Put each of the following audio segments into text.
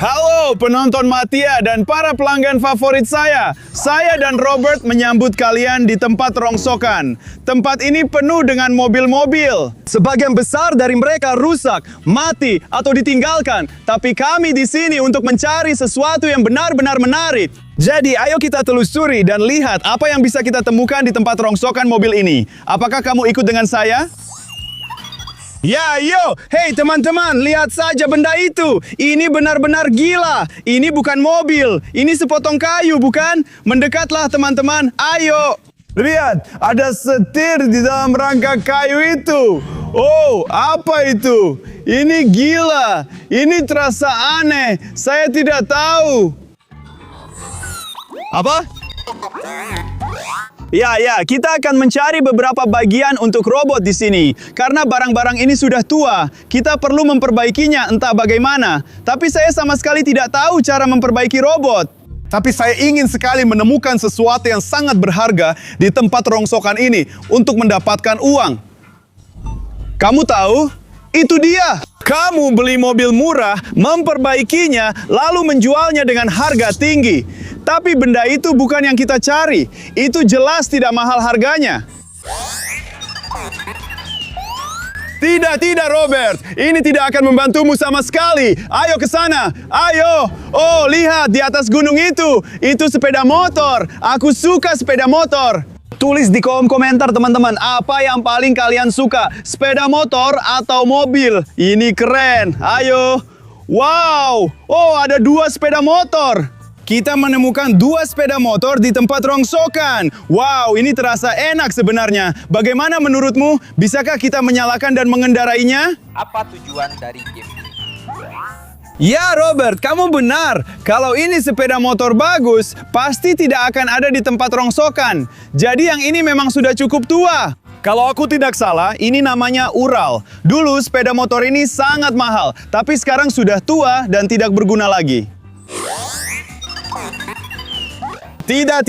Halo penonton Matia dan para pelanggan favorit saya. Saya dan Robert menyambut kalian di tempat rongsokan. Tempat ini penuh dengan mobil-mobil. Sebagian besar dari mereka rusak, mati, atau ditinggalkan. Tapi kami di sini untuk mencari sesuatu yang benar-benar menarik. Jadi ayo kita telusuri dan lihat apa yang bisa kita temukan di tempat rongsokan mobil ini. Apakah kamu ikut dengan saya? Ya, yo! Hei teman-teman, lihat saja benda itu. Ini benar-benar gila. Ini bukan mobil. Ini sepotong kayu, bukan? Mendekatlah teman-teman. Ayo! Lihat, ada setir di dalam rangka kayu itu. Oh, apa itu? Ini gila. Ini terasa aneh. Saya tidak tahu. Apa? Ya, kita akan mencari beberapa bagian untuk robot di sini. Karena barang-barang ini sudah tua, kita perlu memperbaikinya entah bagaimana. Tapi saya sama sekali tidak tahu cara memperbaiki robot. Tapi saya ingin sekali menemukan sesuatu yang sangat berharga di tempat rongsokan ini untuk mendapatkan uang. Kamu tahu? Itu dia! Kamu beli mobil murah, memperbaikinya, lalu menjualnya dengan harga tinggi. Tapi benda itu bukan yang kita cari. Itu jelas tidak mahal harganya. Tidak, Robert. Ini tidak akan membantumu sama sekali. Ayo ke sana. Ayo. Oh, lihat di atas gunung itu. Itu sepeda motor. Aku suka sepeda motor. Tulis di kolom komentar teman-teman, apa yang paling kalian suka? Sepeda motor atau mobil? Ini keren. Ayo. Wow. Oh, ada 2 sepeda motor. Kita menemukan 2 sepeda motor di tempat rongsokan. Wow, ini terasa enak sebenarnya. Bagaimana menurutmu? Bisakah kita menyalakan dan mengendarainya? Apa tujuan dari game ini? Ya, Robert, kamu benar. Kalau ini sepeda motor bagus, pasti tidak akan ada di tempat rongsokan. Jadi yang ini memang sudah cukup tua. Kalau aku tidak salah, ini namanya Ural. Dulu sepeda motor ini sangat mahal, tapi sekarang sudah tua dan tidak berguna lagi. Tidak.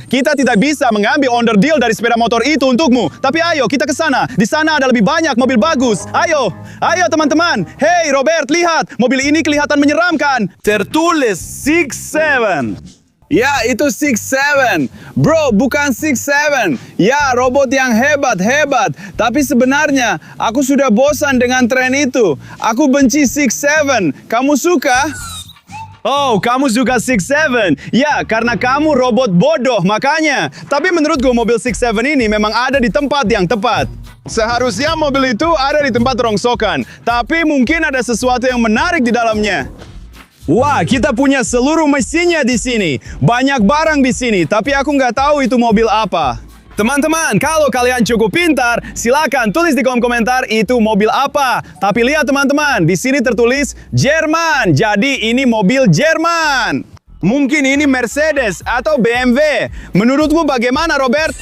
Kita tidak bisa mengambil under deal dari sepeda motor itu untukmu. Tapi ayo, kita ke sana. Di sana ada lebih banyak mobil bagus. Ayo teman-teman. Hey, Robert, lihat. Mobil ini kelihatan menyeramkan. Tertulis 67. Ya, itu 67. Bro, bukan 67. Ya, robot yang hebat. Tapi sebenarnya, aku sudah bosan dengan tren itu. Aku benci 67. Kamu suka? Oh, kamu suka 67? Ya, karena kamu robot bodoh, makanya. Tapi menurutku mobil 67 ini memang ada di tempat yang tepat. Seharusnya mobil itu ada di tempat rongsokan. Tapi mungkin ada sesuatu yang menarik di dalamnya. Wah, kita punya seluruh mesinnya di sini. Banyak barang di sini, tapi aku nggak tahu itu mobil apa. Teman-teman, kalau kalian cukup pintar, silakan tulis di kolom komentar itu mobil apa. Tapi lihat teman-teman, di sini tertulis Jerman. Jadi ini mobil Jerman. Mungkin ini Mercedes atau BMW. Menurutmu bagaimana, Robert?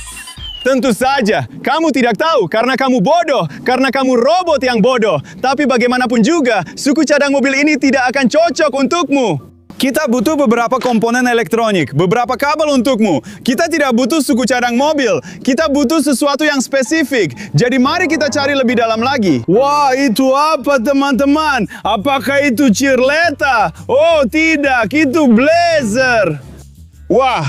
Tentu saja, kamu tidak tahu karena kamu bodoh, karena kamu robot yang bodoh. Tapi bagaimanapun juga, suku cadang mobil ini tidak akan cocok untukmu. Kita butuh beberapa komponen elektronik, beberapa kabel untukmu. Kita tidak butuh suku cadang mobil. Kita butuh sesuatu yang spesifik. Jadi mari kita cari lebih dalam lagi. Wah, itu apa teman-teman? Apakah itu Cirleta? Oh tidak, itu Blazer. Wah,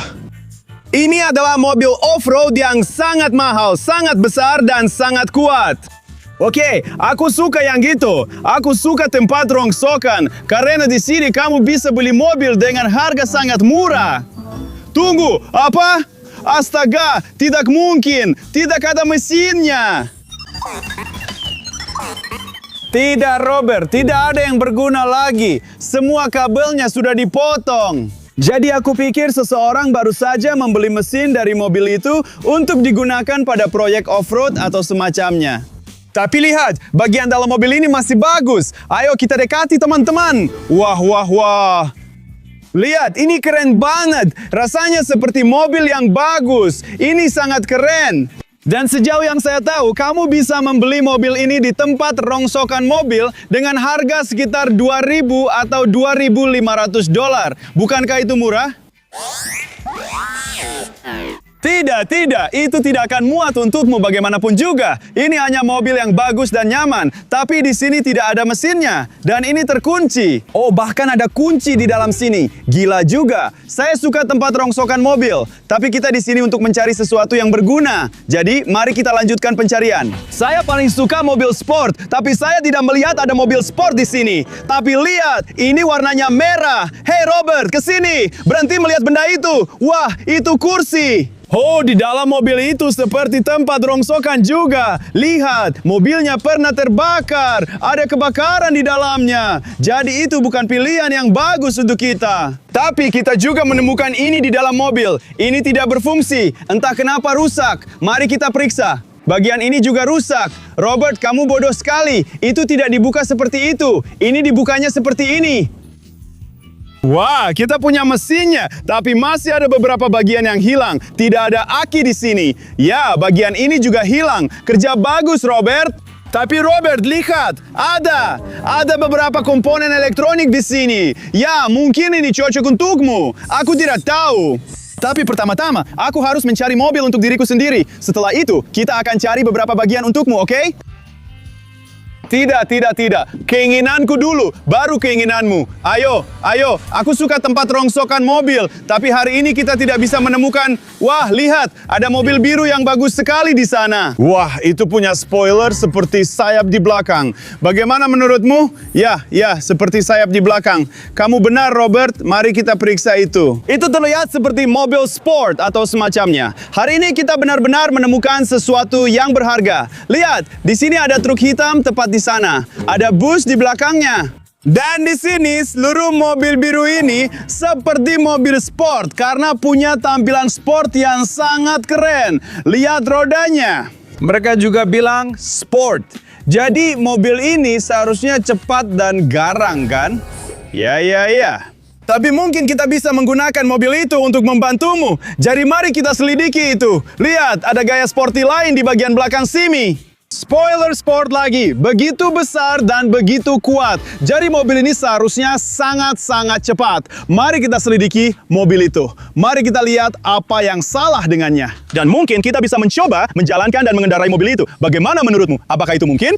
ini adalah mobil off-road yang sangat mahal, sangat besar, dan sangat kuat. Oke, aku suka yang gitu. Aku suka tempat rongsokan. Karena di sini kamu bisa beli mobil dengan harga sangat murah. Tunggu, apa? Astaga, tidak mungkin. Tidak ada mesinnya. Tidak, Robert. Tidak ada yang berguna lagi. Semua kabelnya sudah dipotong. Jadi aku pikir seseorang baru saja membeli mesin dari mobil itu untuk digunakan pada proyek off-road atau semacamnya. Tapi lihat, bagian dalam mobil ini masih bagus. Ayo kita dekati teman-teman. Wah. Lihat, ini keren banget. Rasanya seperti mobil yang bagus. Ini sangat keren. Dan sejauh yang saya tahu, kamu bisa membeli mobil ini di tempat rongsokan mobil dengan harga sekitar $2.000 atau $2.500. Bukankah itu murah? Tidak, itu tidak akan muat untukmu bagaimanapun juga. Ini hanya mobil yang bagus dan nyaman, tapi di sini tidak ada mesinnya. Dan ini terkunci. Oh, bahkan ada kunci di dalam sini. Gila juga. Saya suka tempat rongsokan mobil, tapi kita di sini untuk mencari sesuatu yang berguna. Jadi, mari kita lanjutkan pencarian. Saya paling suka mobil sport, tapi saya tidak melihat ada mobil sport di sini. Tapi lihat, ini warnanya merah. Hey Robert, ke sini. Berhenti melihat benda itu. Wah, itu kursi. Oh, di dalam mobil itu seperti tempat rongsokan juga. Lihat, mobilnya pernah terbakar. Ada kebakaran di dalamnya. Jadi itu bukan pilihan yang bagus untuk kita. Tapi kita juga menemukan ini di dalam mobil. Ini tidak berfungsi. Entah kenapa rusak. Mari kita periksa. Bagian ini juga rusak. Robert, kamu bodoh sekali. Itu tidak dibuka seperti itu. Ini dibukanya seperti ini. Wah, kita punya mesinnya, tapi masih ada beberapa bagian yang hilang. Tidak ada aki di sini. Ya, bagian ini juga hilang. Kerja bagus, Robert. Tapi Robert, lihat, ada beberapa komponen elektronik di sini. Ya, mungkin ini cocok untukmu. Aku tidak tahu. Tapi pertama-tama, aku harus mencari mobil untuk diriku sendiri. Setelah itu, kita akan cari beberapa bagian untukmu, oke? Tidak. Keinginanku dulu, baru keinginanmu. Ayo. Aku suka tempat rongsokan mobil. Tapi hari ini kita tidak bisa menemukan. Wah, lihat. Ada mobil biru yang bagus sekali di sana. Wah, itu punya spoiler seperti sayap di belakang. Bagaimana menurutmu? Ya, seperti sayap di belakang. Kamu benar, Robert. Mari kita periksa itu. Itu terlihat seperti mobil sport atau semacamnya. Hari ini kita benar-benar menemukan sesuatu yang berharga. Lihat, di sini ada truk hitam tepat di sana. Ada bus di belakangnya. Dan di sini seluruh mobil biru ini seperti mobil sport karena punya tampilan sport yang sangat keren. Lihat rodanya. Mereka juga bilang sport. Jadi mobil ini seharusnya cepat dan garang kan? Ya. Tapi mungkin kita bisa menggunakan mobil itu untuk membantumu. Jadi mari kita selidiki itu. Lihat, ada gaya sporty lain di bagian belakang sini. Spoiler sport lagi, begitu besar dan begitu kuat. Jadi mobil ini seharusnya sangat-sangat cepat. Mari kita selidiki mobil itu. Mari kita lihat apa yang salah dengannya. Dan mungkin kita bisa mencoba menjalankan dan mengendarai mobil itu. Bagaimana menurutmu? Apakah itu mungkin?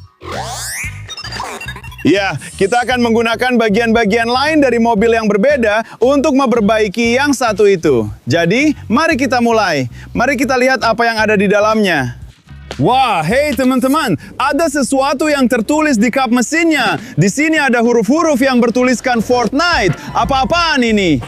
Ya, kita akan menggunakan bagian-bagian lain dari mobil yang berbeda untuk memperbaiki yang satu itu. Jadi, mari kita mulai. Mari kita lihat apa yang ada di dalamnya. Wah, hey teman-teman, ada sesuatu yang tertulis di kap mesinnya. Di sini ada huruf-huruf yang bertuliskan Fortnite. Apa-apaan ini?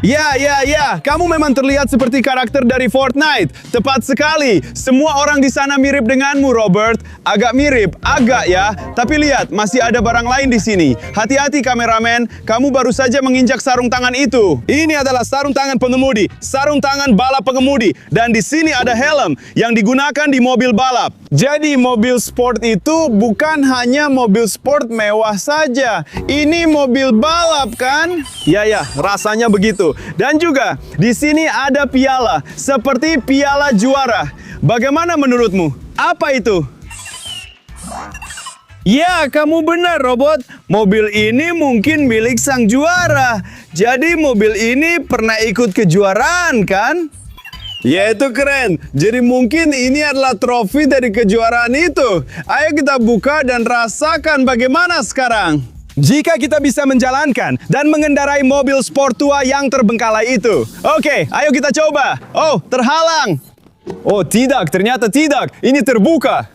Ya, kamu memang terlihat seperti karakter dari Fortnite. Tepat sekali. Semua orang di sana mirip denganmu, Robert. Agak mirip, ya. Tapi lihat, masih ada barang lain di sini. Hati-hati, kameramen. Kamu baru saja menginjak sarung tangan itu. Ini adalah sarung tangan pengemudi, sarung tangan balap pengemudi. Dan di sini ada helm yang digunakan di mobil balap. Jadi mobil sport itu bukan hanya mobil sport mewah saja. Ini mobil balap kan? Ya, rasanya begitu. Dan juga di sini ada piala, seperti piala juara. Bagaimana menurutmu? Apa itu? Ya, kamu benar, Robot. Mobil ini mungkin milik sang juara. Jadi mobil ini pernah ikut kejuaraan, kan? Ya, itu keren. Jadi mungkin ini adalah trofi dari kejuaraan itu. Ayo kita buka dan rasakan bagaimana sekarang. Jika kita bisa menjalankan dan mengendarai mobil sport tua yang terbengkalai itu. Oke, ayo kita coba. Oh, terhalang. Oh, tidak. Ternyata tidak. Ini terbuka.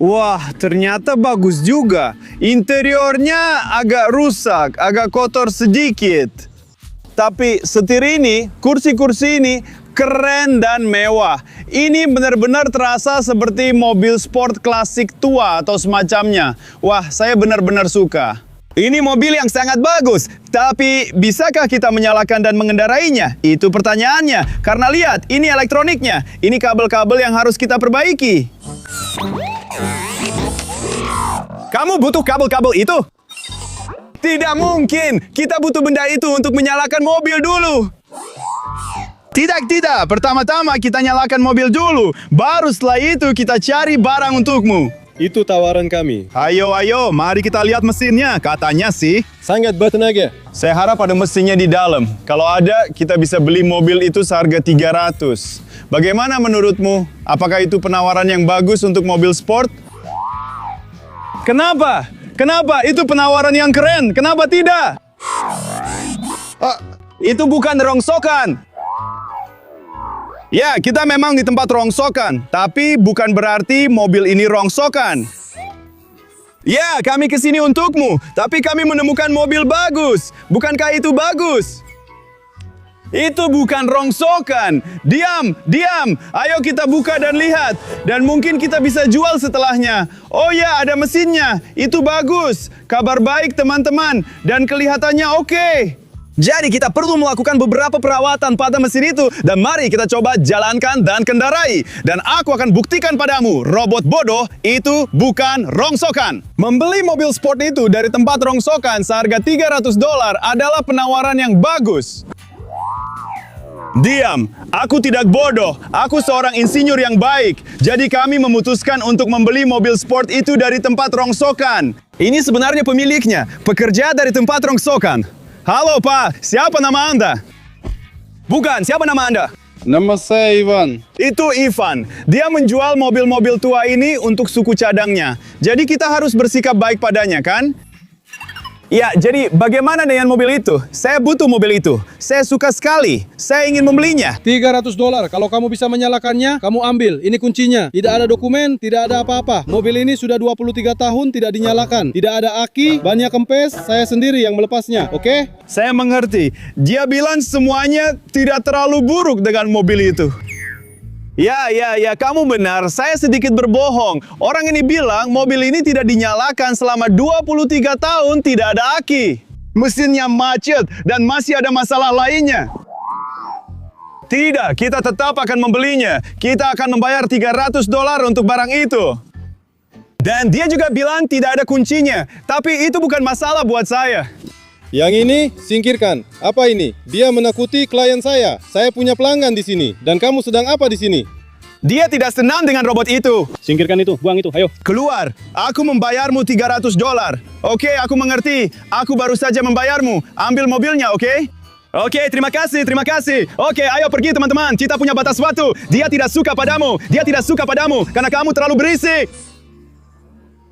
Wah, ternyata bagus juga. Interiornya agak rusak, agak kotor sedikit. Tapi setir ini, kursi-kursi ini keren dan mewah. Ini benar-benar terasa seperti mobil sport klasik tua atau semacamnya. Wah, saya benar-benar suka. Ini mobil yang sangat bagus. Tapi, bisakah kita menyalakan dan mengendarainya? Itu pertanyaannya. Karena lihat, ini elektroniknya. Ini kabel-kabel yang harus kita perbaiki. Kamu butuh kabel-kabel itu? Tidak mungkin. Kita butuh benda itu untuk menyalakan mobil dulu. Tidak. Pertama-tama kita nyalakan mobil dulu. Baru setelah itu kita cari barang untukmu. Itu tawaran kami. Ayo, mari kita lihat mesinnya. Katanya sih, Sangat bertenaga. saya harap ada mesinnya di dalam. Kalau ada, kita bisa beli mobil itu seharga 300. Bagaimana menurutmu? Apakah itu penawaran yang bagus untuk mobil sport? Kenapa? Kenapa? Itu penawaran yang keren. Kenapa tidak? Itu bukan rongsokan. Ya, kita memang di tempat rongsokan, tapi bukan berarti mobil ini rongsokan. Ya, kami kesini untukmu, tapi kami menemukan mobil bagus. Bukankah itu bagus? Itu bukan rongsokan. Diam. Ayo kita buka dan lihat. Dan mungkin kita bisa jual setelahnya. Oh ya, ada mesinnya. Itu bagus. Kabar baik teman-teman. Dan kelihatannya oke. Jadi kita perlu melakukan beberapa perawatan pada mesin itu. Dan mari kita coba jalankan dan kendarai. Dan aku akan buktikan padamu, robot bodoh itu bukan rongsokan. Membeli mobil sport itu dari tempat rongsokan seharga $300 adalah penawaran yang bagus. Diam, aku tidak bodoh. Aku seorang insinyur yang baik. Jadi kami memutuskan untuk membeli mobil sport itu dari tempat rongsokan. Ini sebenarnya pemiliknya, pekerja dari tempat rongsokan. Halo Pak, siapa nama Anda? Bukan, siapa nama Anda? Nama saya Ivan. Itu Ivan. Dia menjual mobil-mobil tua ini untuk suku cadangnya. Jadi kita harus bersikap baik padanya, kan? Ya, jadi bagaimana dengan mobil itu? Saya butuh mobil itu. Saya suka sekali. Saya ingin membelinya. $300. Kalau kamu bisa menyalakannya, kamu ambil. Ini kuncinya. Tidak ada dokumen, tidak ada apa-apa. Mobil ini sudah 23 tahun tidak dinyalakan. Tidak ada aki, bannya kempes, saya sendiri yang melepasnya. Oke? Saya mengerti. Dia bilang semuanya tidak terlalu buruk dengan mobil itu. Ya, kamu benar. Saya sedikit berbohong. Orang ini bilang mobil ini tidak dinyalakan selama 23 tahun tidak ada aki. Mesinnya macet dan masih ada masalah lainnya. Tidak, kita tetap akan membelinya. Kita akan membayar $300 untuk barang itu. Dan dia juga bilang tidak ada kuncinya. Tapi itu bukan masalah buat saya. Yang ini, singkirkan. Apa ini? Dia menakuti klien saya. Saya punya pelanggan di sini. Dan kamu sedang apa di sini? Dia tidak senang dengan robot itu. Singkirkan itu, buang itu, ayo. Keluar, aku membayarmu $300. Oke, aku mengerti. Aku baru saja membayarmu. Ambil mobilnya, oke? Oke, terima kasih. Oke, ayo pergi teman-teman. Kita punya batas waktu. Dia tidak suka padamu karena kamu terlalu berisik.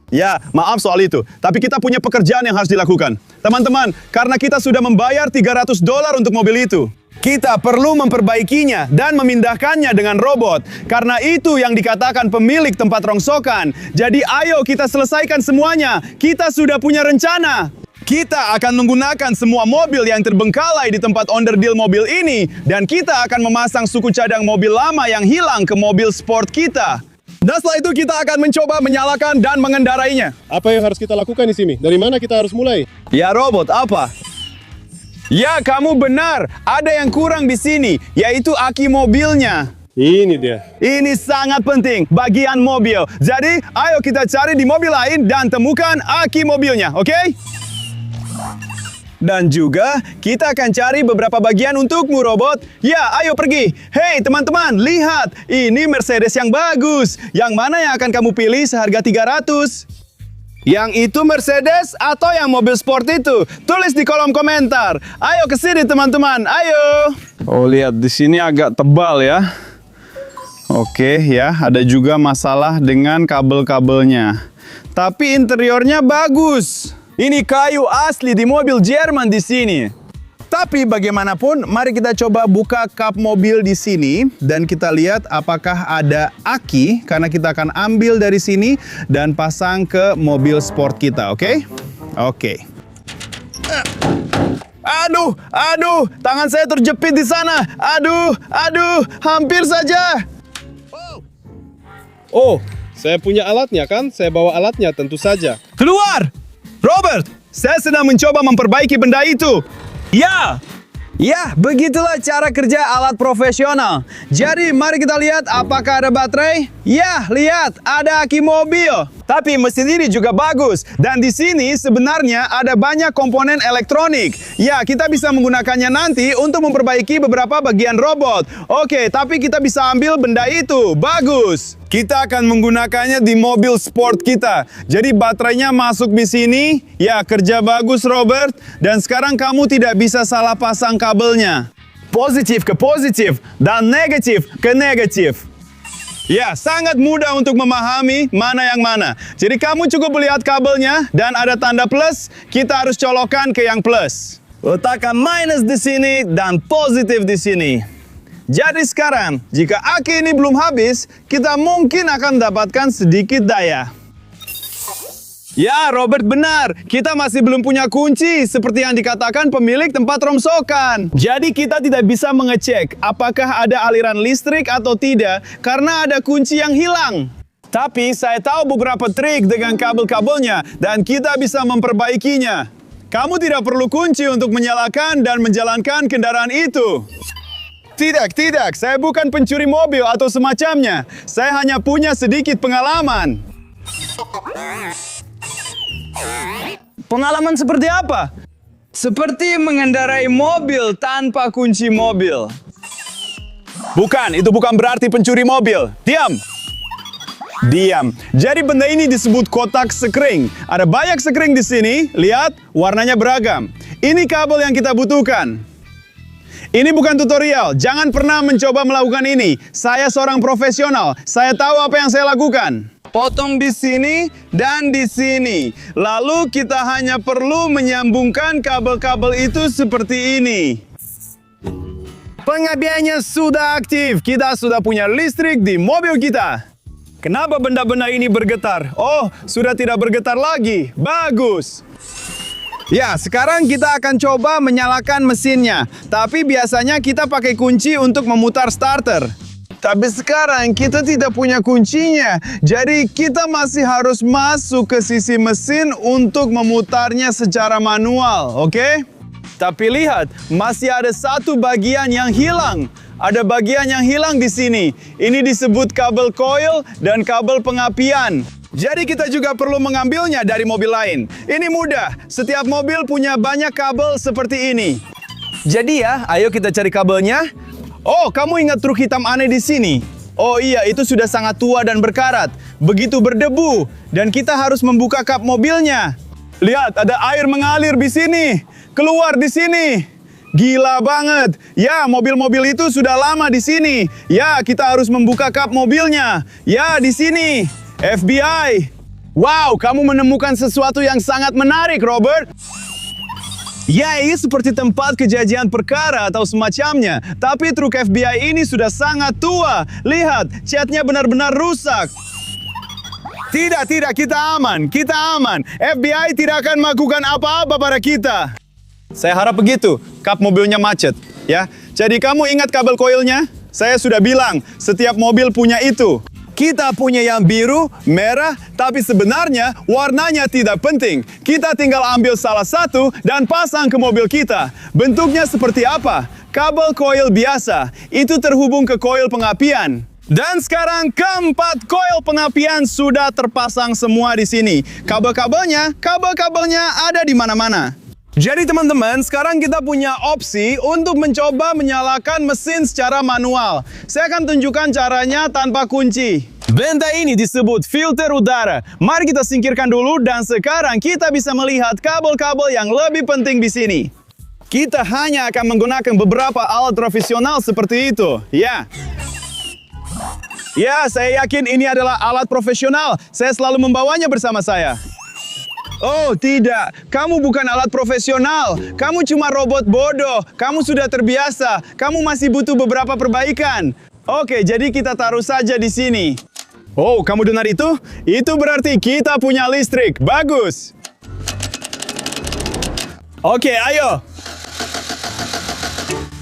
Ya, maaf soal itu. Tapi kita punya pekerjaan yang harus dilakukan. Teman-teman, karena kita sudah membayar $300 untuk mobil itu, kita perlu memperbaikinya dan memindahkannya dengan robot. Karena itu yang dikatakan pemilik tempat rongsokan. Jadi ayo kita selesaikan semuanya. Kita sudah punya rencana. Kita akan menggunakan semua mobil yang terbengkalai di tempat onderdil mobil ini. Dan kita akan memasang suku cadang mobil lama yang hilang ke mobil sport kita. Dan setelah itu kita akan mencoba menyalakan dan mengendarainya. Apa yang harus kita lakukan di sini? Dari mana kita harus mulai? Ya robot, apa? Ya, kamu benar. Ada yang kurang di sini, yaitu aki mobilnya. Ini dia. Ini sangat penting, bagian mobil. Jadi, ayo kita cari di mobil lain dan temukan aki mobilnya, oke? Dan juga, kita akan cari beberapa bagian untukmu, robot. Ya, ayo pergi. Hei, teman-teman, lihat. Ini Mercedes yang bagus. Yang mana yang akan kamu pilih seharga 300? Yang itu Mercedes atau yang mobil sport itu? Tulis di kolom komentar. Ayo ke sini, teman-teman. Ayo. Oh, lihat. Di sini agak tebal ya. Oke, ya. Ada juga masalah dengan kabel-kabelnya. Tapi interiornya bagus. Ini kayu asli di mobil Jerman di sini. Tapi bagaimanapun, mari kita coba buka kap mobil di sini dan kita lihat apakah ada aki karena kita akan ambil dari sini dan pasang ke mobil sport kita, oke? Oke. Aduh, tangan saya terjepit di sana. Aduh, hampir saja. Oh, saya punya alatnya kan? Saya bawa alatnya tentu saja. Keluar! Robert, saya sedang mencoba memperbaiki benda itu. Ya, begitulah cara kerja alat profesional. Jadi, mari kita lihat apakah ada baterai. Ya, lihat, ada aki mobil. Tapi mesin ini juga bagus. Dan di sini sebenarnya ada banyak komponen elektronik. Ya, kita bisa menggunakannya nanti untuk memperbaiki beberapa bagian robot. Oke, tapi kita bisa ambil benda itu. Bagus. Kita akan menggunakannya di mobil sport kita. Jadi baterainya masuk di sini. Ya, kerja bagus Robert. Dan sekarang kamu tidak bisa salah pasang kabelnya. Positif ke positif dan negatif ke negatif. Ya, sangat mudah untuk memahami mana yang mana. Jadi kamu cukup melihat kabelnya dan ada tanda plus, kita harus colokkan ke yang plus. Letakkan minus di sini dan positif di sini. Jadi sekarang, jika aki ini belum habis, kita mungkin akan mendapatkan sedikit daya. Ya, Robert benar. Kita masih belum punya kunci seperti yang dikatakan pemilik tempat rongsokan. Jadi kita tidak bisa mengecek apakah ada aliran listrik atau tidak karena ada kunci yang hilang. Tapi saya tahu beberapa trik dengan kabel-kabelnya dan kita bisa memperbaikinya. Kamu tidak perlu kunci untuk menyalakan dan menjalankan kendaraan itu. Tidak, saya bukan pencuri mobil atau semacamnya. Saya hanya punya sedikit pengalaman. Pengalaman seperti apa? Seperti mengendarai mobil tanpa kunci mobil. Bukan, itu bukan berarti pencuri mobil. Diam. Jadi benda ini disebut kotak sekring. Ada banyak sekring di sini. Lihat, warnanya beragam. Ini kabel yang kita butuhkan. Ini bukan tutorial. Jangan pernah mencoba melakukan ini. Saya seorang profesional. Saya tahu apa yang saya lakukan. Potong di sini dan di sini. Lalu kita hanya perlu menyambungkan kabel-kabel itu seperti ini. Pengabiannya sudah aktif. Kita sudah punya listrik di mobil kita. Kenapa benda-benda ini bergetar? Oh, sudah tidak bergetar lagi. Bagus. Ya, sekarang kita akan coba menyalakan mesinnya. Tapi biasanya kita pakai kunci untuk memutar starter. Tapi sekarang kita tidak punya kuncinya. Jadi kita masih harus masuk ke sisi mesin untuk memutarnya secara manual, oke? Tapi lihat, masih ada satu bagian yang hilang. Ada bagian yang hilang di sini. Ini disebut kabel coil dan kabel pengapian. Jadi kita juga perlu mengambilnya dari mobil lain. Ini mudah. Setiap mobil punya banyak kabel seperti ini. Jadi ya, ayo kita cari kabelnya. Oh, kamu ingat truk hitam aneh di sini? Oh iya, itu sudah sangat tua dan berkarat. Begitu berdebu. Dan kita harus membuka kap mobilnya. Lihat, ada air mengalir di sini. Keluar di sini. Gila banget. Ya, mobil-mobil itu sudah lama di sini. Ya, kita harus membuka kap mobilnya. Ya, di sini. FBI. Wow, kamu menemukan sesuatu yang sangat menarik, Robert. Ya, ini seperti tempat kejadian perkara atau semacamnya. Tapi truk FBI ini sudah sangat tua. Lihat, catnya benar-benar rusak. Tidak, kita aman. FBI tidak akan melakukan apa-apa pada kita. Saya harap begitu. Kap mobilnya macet. Ya, jadi kamu ingat kabel koilnya? Saya sudah bilang, setiap mobil punya itu. Kita punya yang biru, merah, tapi sebenarnya warnanya tidak penting. Kita tinggal ambil salah satu dan pasang ke mobil kita. Bentuknya seperti apa? Kabel koil biasa. Itu terhubung ke koil pengapian. Dan sekarang keempat koil pengapian sudah terpasang semua di sini. Kabel-kabelnya ada di mana-mana. Jadi teman-teman, sekarang kita punya opsi untuk mencoba menyalakan mesin secara manual. Saya akan tunjukkan caranya tanpa kunci. Benda ini disebut filter udara. Mari kita singkirkan dulu dan sekarang kita bisa melihat kabel-kabel yang lebih penting di sini. Kita hanya akan menggunakan beberapa alat profesional seperti itu. Ya, saya yakin ini adalah alat profesional. Saya selalu membawanya bersama saya. Oh tidak, kamu bukan alat profesional. Kamu cuma robot bodoh. Kamu sudah terbiasa. Kamu masih butuh beberapa perbaikan. Oke, jadi kita taruh saja di sini. Oh, kamu dengar itu? Itu berarti kita punya listrik. Bagus. Oke, ayo.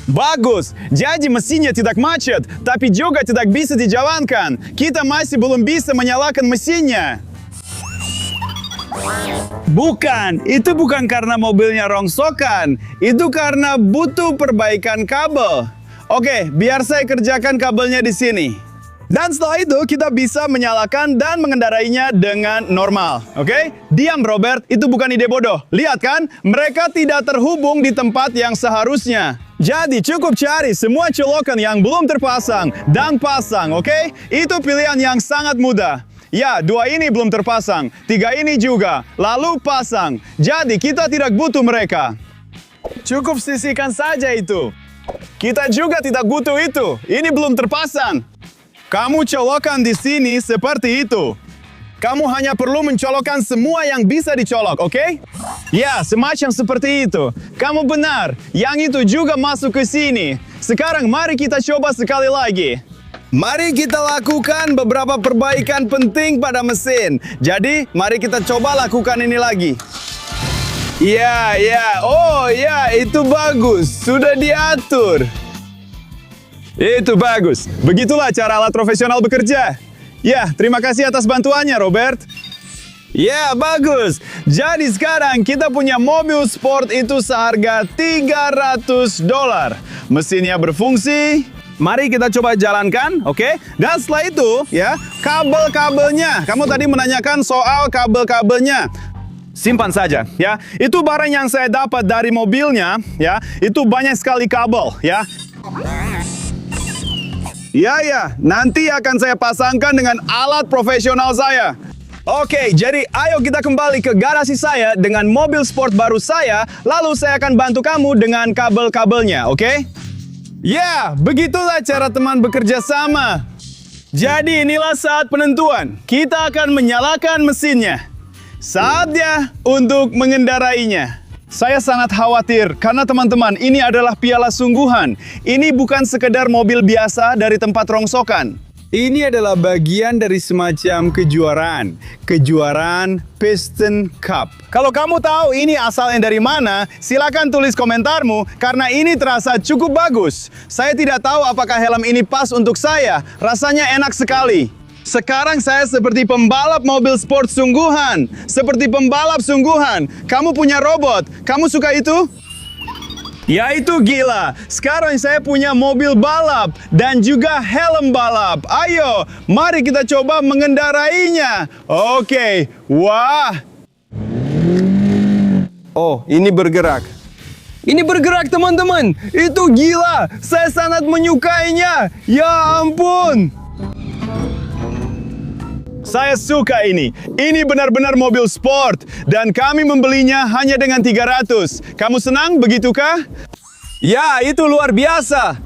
Bagus. Jadi mesinnya tidak macet, tapi juga tidak bisa dijalankan. Kita masih belum bisa menyalakan mesinnya. Bukan, itu bukan karena mobilnya rongsokan. Itu karena butuh perbaikan kabel. Oke, biar saya kerjakan kabelnya di sini. Dan setelah itu kita bisa menyalakan dan mengendarainya dengan normal. Oke? Diam Robert, itu bukan ide bodoh. Lihat kan, mereka tidak terhubung di tempat yang seharusnya. Jadi cukup cari semua colokan yang belum terpasang dan pasang, oke? Itu pilihan yang sangat mudah. Ya, 2 ini belum terpasang, 3 ini juga, lalu pasang. Jadi kita tidak butuh mereka. Cukup sisihkan saja itu. Kita juga tidak butuh itu, ini belum terpasang. Kamu colokkan di sini seperti itu. Kamu hanya perlu mencolokkan semua yang bisa dicolok, oke? Ya, semacam seperti itu. Kamu benar, yang itu juga masuk ke sini. Sekarang mari kita coba sekali lagi. Mari kita lakukan beberapa perbaikan penting pada mesin. Jadi, mari kita coba lakukan ini lagi. Ya, oh ya, itu bagus. Sudah diatur. Itu bagus. Begitulah cara alat profesional bekerja. Ya, terima kasih atas bantuannya, Robert. Ya, bagus. Jadi sekarang kita punya mobil sport itu seharga $300. Mesinnya berfungsi. Mari kita coba jalankan, oke? Dan setelah itu, ya, kabel-kabelnya. Kamu tadi menanyakan soal kabel-kabelnya. Simpan saja, ya. Itu barang yang saya dapat dari mobilnya, ya. Itu banyak sekali kabel, ya. Ya, nanti akan saya pasangkan dengan alat profesional saya. Oke, jadi ayo kita kembali ke garasi saya dengan mobil sport baru saya, lalu saya akan bantu kamu dengan kabel-kabelnya, oke? Ya, begitulah cara teman bekerja sama. Jadi inilah saat penentuan. Kita akan menyalakan mesinnya. Saatnya untuk mengendarainya. Saya sangat khawatir karena teman-teman, ini adalah piala sungguhan. Ini bukan sekedar mobil biasa dari tempat rongsokan. Ini adalah bagian dari semacam kejuaraan. Kejuaraan Piston Cup. Kalau kamu tahu ini asalnya dari mana, silakan tulis komentarmu karena ini terasa cukup bagus. Saya tidak tahu apakah helm ini pas untuk saya. Rasanya enak sekali. Sekarang saya seperti pembalap mobil sport sungguhan. Seperti pembalap sungguhan. Kamu punya robot. Kamu suka itu? Ya itu gila. Sekarang saya punya mobil balap dan juga helm balap. Ayo, mari kita coba mengendarainya. Oke. Wah. Oh, ini bergerak. Ini bergerak teman-teman. Itu gila. Saya sangat menyukainya. Ya ampun. Saya suka ini. Ini benar-benar mobil sport. Dan kami membelinya hanya dengan 300. Kamu senang, begitukah? Ya, itu luar biasa.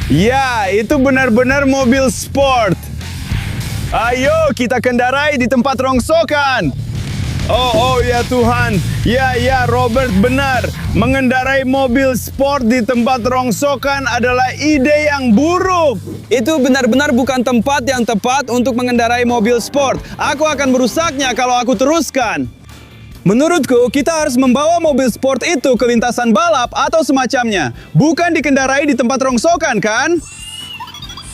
Ya, itu benar-benar mobil sport. Ayo, kita kendarai di tempat rongsokan. Oh ya Tuhan. Ya, Robert benar. Mengendarai mobil sport di tempat rongsokan adalah ide yang buruk. Itu benar-benar bukan tempat yang tepat untuk mengendarai mobil sport. Aku akan merusaknya kalau aku teruskan. Menurutku, kita harus membawa mobil sport itu ke lintasan balap atau semacamnya. Bukan dikendarai di tempat rongsokan, kan?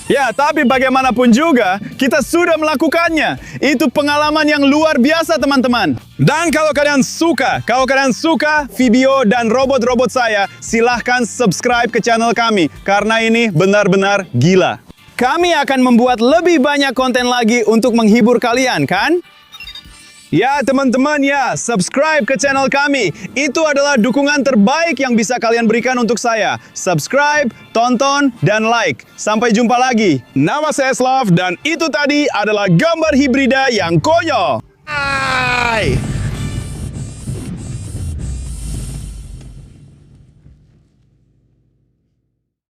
Ya, tapi bagaimanapun juga, kita sudah melakukannya. Itu pengalaman yang luar biasa, teman-teman. Dan kalau kalian suka video dan robot-robot saya, silahkan subscribe ke channel kami. Karena ini benar-benar gila. Kami akan membuat lebih banyak konten lagi untuk menghibur kalian, kan? Ya teman-teman ya, subscribe ke channel kami. Itu adalah dukungan terbaik yang bisa kalian berikan untuk saya. Subscribe, tonton, dan like. Sampai jumpa lagi. Nama saya Slav dan itu tadi adalah gambar hibrida yang konyol. Hai!